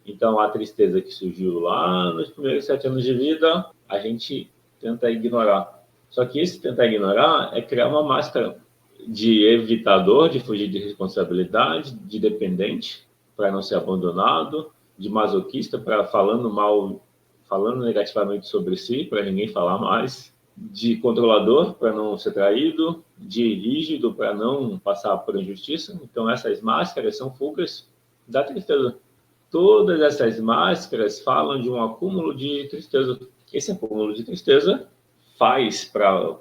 Então, a tristeza que surgiu lá nos primeiros 7 anos de vida, a gente tenta ignorar. Só que esse tentar ignorar é criar uma máscara de evitador, de fugir de responsabilidade, de dependente, para não ser abandonado, de masoquista, para falando negativamente sobre si, para ninguém falar mais, de controlador, para não ser traído, de rígido, para não passar por injustiça. Então, essas máscaras são fugas da tristeza. Todas essas máscaras falam de um acúmulo de tristeza. Esse acúmulo de tristeza faz para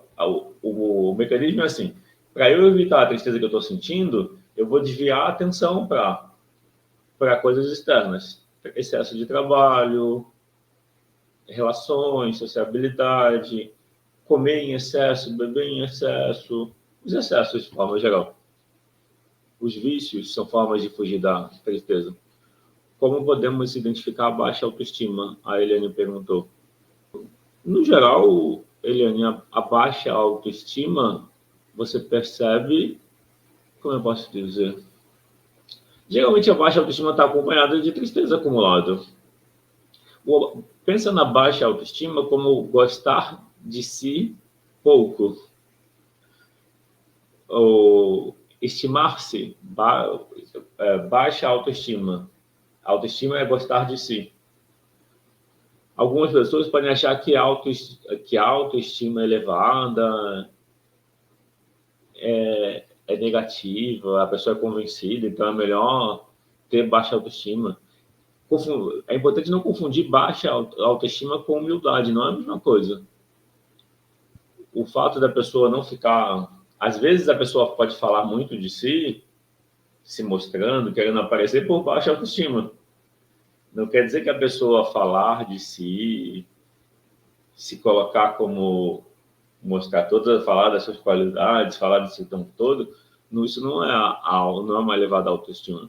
o mecanismo é assim: para eu evitar a tristeza que eu estou sentindo, eu vou desviar a atenção para coisas externas, excesso de trabalho, relações, sociabilidade, comer em excesso, beber em excesso, os excessos de forma geral. Os vícios são formas de fugir da tristeza. Como podemos identificar a baixa autoestima? A Eliane perguntou. No geral, Eliane, a baixa autoestima, você percebe, como eu posso dizer? Geralmente a baixa autoestima está acompanhada de tristeza acumulada. Pensa na baixa autoestima como gostar de si pouco. Ou estimar-se, baixa autoestima. Autoestima é gostar de si. Algumas pessoas podem achar que a autoestima elevada é negativa, a pessoa é convencida, então é melhor ter baixa autoestima. É importante não confundir baixa autoestima com humildade, não é a mesma coisa. O fato da pessoa não ficar... Às vezes a pessoa pode falar muito de si, se mostrando, querendo aparecer por baixa autoestima. Não quer dizer que a pessoa falar de si, se colocar como mostrar todas, falar das suas qualidades, falar de si o tempo todo, isso não é uma elevada autoestima.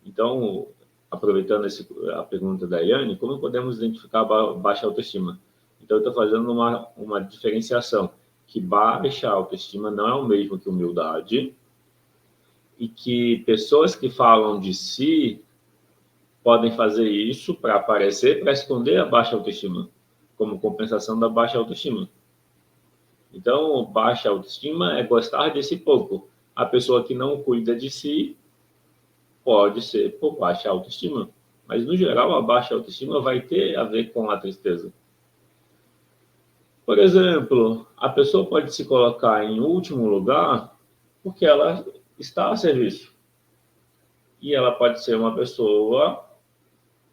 Então, aproveitando a pergunta da Eliane, como podemos identificar a baixa autoestima? Então, eu estou fazendo uma diferenciação, que baixa autoestima não é o mesmo que humildade, e que pessoas que falam de si podem fazer isso para aparecer, para esconder a baixa autoestima, como compensação da baixa autoestima. Então, baixa autoestima é gostar de si pouco. A pessoa que não cuida de si pode ser por baixa autoestima. Mas, no geral, a baixa autoestima vai ter a ver com a tristeza. Por exemplo, a pessoa pode se colocar em último lugar porque ela está a serviço. E ela pode ser uma pessoa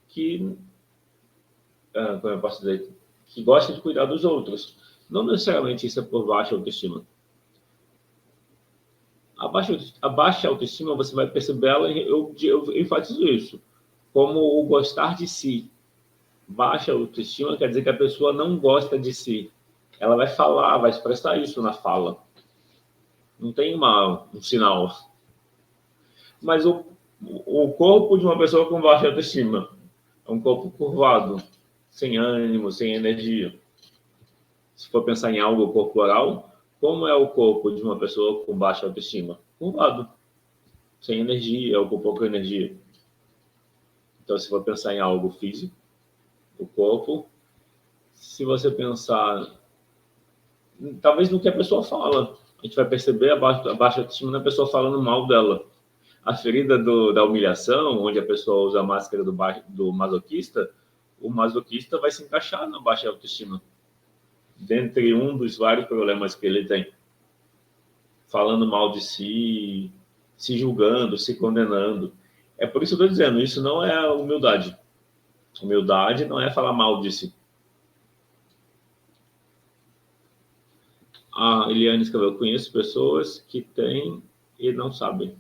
que, como eu posso dizer, que gosta de cuidar dos outros. Não necessariamente isso é por baixa autoestima. A baixa autoestima, você vai perceber ela, eu enfatizo isso, como o gostar de si. Baixa autoestima quer dizer que a pessoa não gosta de si. Ela vai falar, vai expressar isso na fala. Não tem um sinal. Mas o corpo de uma pessoa com baixa autoestima é um corpo curvado, sem ânimo, sem energia. Se for pensar em algo corporal, como é o corpo de uma pessoa com baixa autoestima? Curvado, sem energia, ou com pouca energia. Então, se for pensar em algo físico, o corpo, se você pensar, talvez no que a pessoa fala, a gente vai perceber a baixa autoestima na pessoa falando mal dela. A ferida da humilhação, onde a pessoa usa a máscara do masoquista, o masoquista vai se encaixar na baixa autoestima. Dentre um dos vários problemas que ele tem. Falando mal de si, se julgando, se condenando. É por isso que eu estou dizendo, isso não é humildade. Humildade não é falar mal de si. A Eliane escreveu, conheço pessoas que têm e não sabem.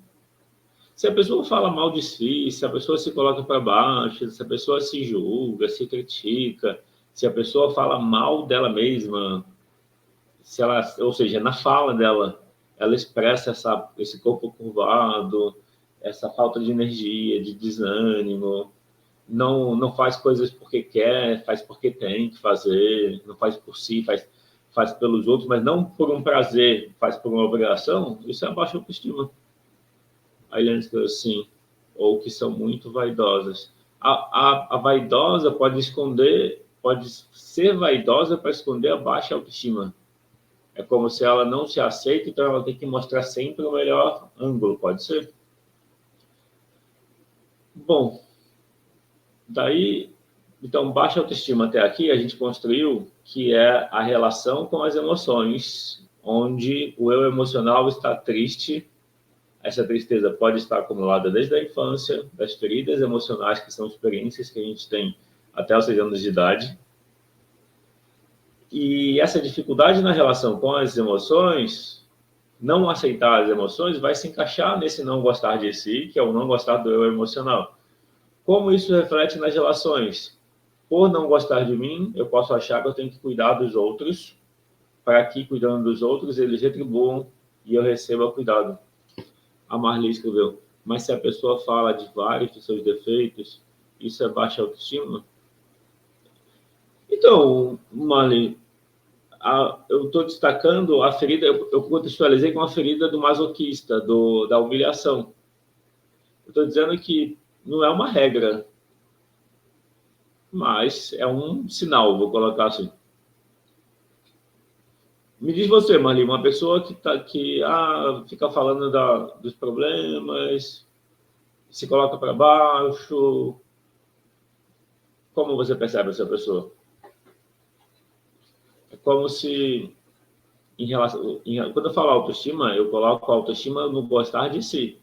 Se a pessoa fala mal de si, se a pessoa se coloca para baixo, se a pessoa se julga, se critica, se a pessoa fala mal dela mesma, ou seja, na fala dela, ela expressa esse corpo curvado, essa falta de energia, de desânimo, não faz coisas porque quer, faz porque tem que fazer, não faz por si, faz pelos outros, mas não por um prazer, faz por uma obrigação, isso é baixa autoestima. A Eliane escreveu assim, ou que são muito vaidosas. A vaidosa pode ser vaidosa para esconder a baixa autoestima. É como se ela não se aceita, então ela tem que mostrar sempre o melhor ângulo, pode ser? Bom, daí, então, baixa autoestima até aqui, a gente construiu que é a relação com as emoções, onde o eu emocional está triste. Essa tristeza pode estar acumulada desde a infância, das feridas emocionais, que são experiências que a gente tem até os 6 anos de idade. E essa dificuldade na relação com as emoções, não aceitar as emoções, vai se encaixar nesse não gostar de si, que é o não gostar do eu emocional. Como isso reflete nas relações? Por não gostar de mim, eu posso achar que eu tenho que cuidar dos outros, para que, cuidando dos outros, eles retribuam e eu receba cuidado. A Marli escreveu, mas se a pessoa fala de vários de seus defeitos, isso é baixa autoestima? Então, Marli, eu estou destacando a ferida, eu contextualizei com a ferida do masoquista, da humilhação. Eu estou dizendo que não é uma regra, mas é um sinal, vou colocar assim. Me diz você, Marli, uma pessoa que fica falando dos problemas, se coloca para baixo, como você percebe essa pessoa? É como se, quando eu falo autoestima, eu coloco autoestima no gostar de si.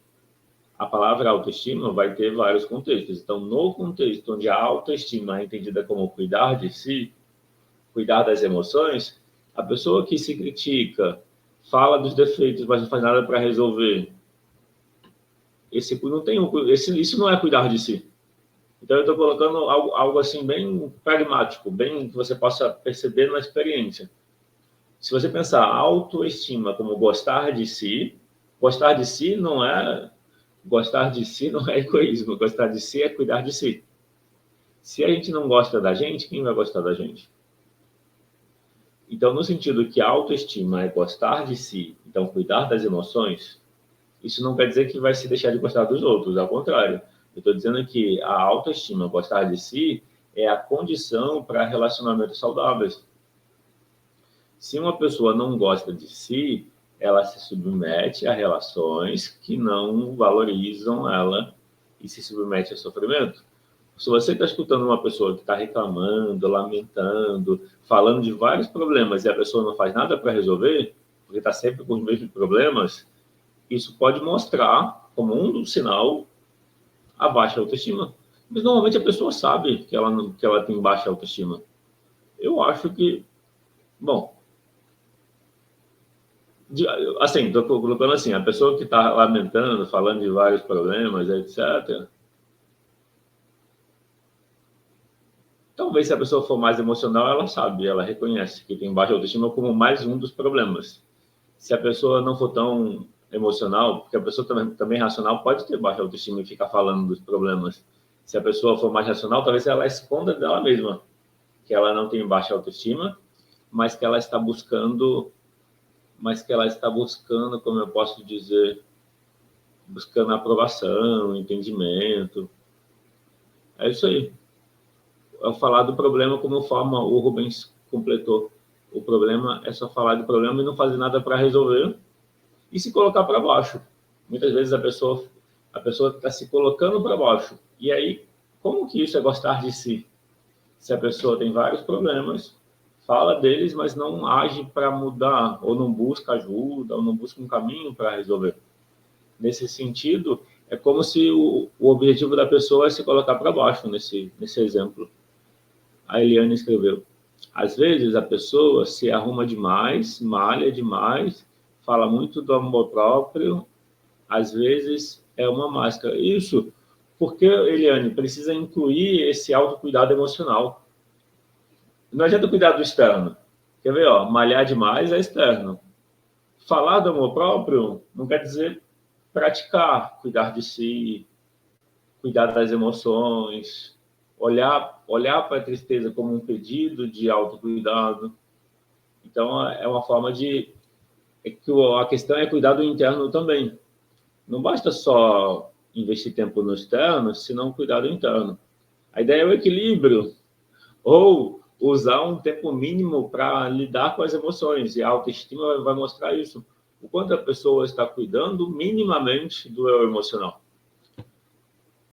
A palavra autoestima vai ter vários contextos. Então, no contexto onde a autoestima é entendida como cuidar de si, cuidar das emoções, a pessoa que se critica, fala dos defeitos, mas não faz nada para resolver, isso não é cuidar de si. Então, eu estou colocando algo assim bem pragmático, bem que você possa perceber na experiência. Se você pensar autoestima como gostar de si gostar de si não é egoísmo, gostar de si é cuidar de si. Se a gente não gosta da gente, quem vai gostar da gente? Então, no sentido que a autoestima é gostar de si, então cuidar das emoções, isso não quer dizer que vai se deixar de gostar dos outros, ao contrário. Eu estou dizendo que a autoestima, gostar de si, é a condição para relacionamentos saudáveis. Se uma pessoa não gosta de si, ela se submete a relações que não valorizam ela e se submete a sofrimento. Se você está escutando uma pessoa que está reclamando, lamentando, falando de vários problemas e a pessoa não faz nada para resolver, porque está sempre com os mesmos problemas, isso pode mostrar, como um sinal, a baixa autoestima. Mas normalmente a pessoa sabe que ela tem baixa autoestima. Eu acho que, bom, assim, estou colocando assim, a pessoa que está lamentando, falando de vários problemas, etc., talvez se a pessoa for mais emocional, ela sabe, ela reconhece que tem baixa autoestima como mais um dos problemas. Se a pessoa não for tão emocional, porque a pessoa também racional pode ter baixa autoestima e ficar falando dos problemas. Se a pessoa for mais racional, talvez ela esconda dela mesma, que ela não tem baixa autoestima, mas que ela está buscando, como eu posso dizer, buscando aprovação, entendimento. É isso aí. Eu falar do problema como forma, o Rubens completou. O problema é só falar do problema e não fazer nada para resolver e se colocar para baixo. Muitas vezes a pessoa está se colocando para baixo. E aí, como que isso é gostar de si? Se a pessoa tem vários problemas, fala deles, mas não age para mudar, ou não busca ajuda, ou não busca um caminho para resolver. Nesse sentido, é como se o objetivo da pessoa é se colocar para baixo, nesse exemplo. A Eliane escreveu, às vezes a pessoa se arruma demais, malha demais, fala muito do amor próprio, às vezes é uma máscara. Isso porque, Eliane, precisa incluir esse autocuidado emocional. Não adianta cuidar do externo. Quer ver, ó, malhar demais é externo. Falar do amor próprio não quer dizer praticar, cuidar de si, cuidar das emoções, olhar para a tristeza como um pedido de autocuidado. Então, é uma forma de... a questão é cuidar do interno também. Não basta só investir tempo no externo, se não cuidar do interno. A ideia é o equilíbrio, ou usar um tempo mínimo para lidar com as emoções, e a autoestima vai mostrar isso, o quanto a pessoa está cuidando minimamente do eu emocional.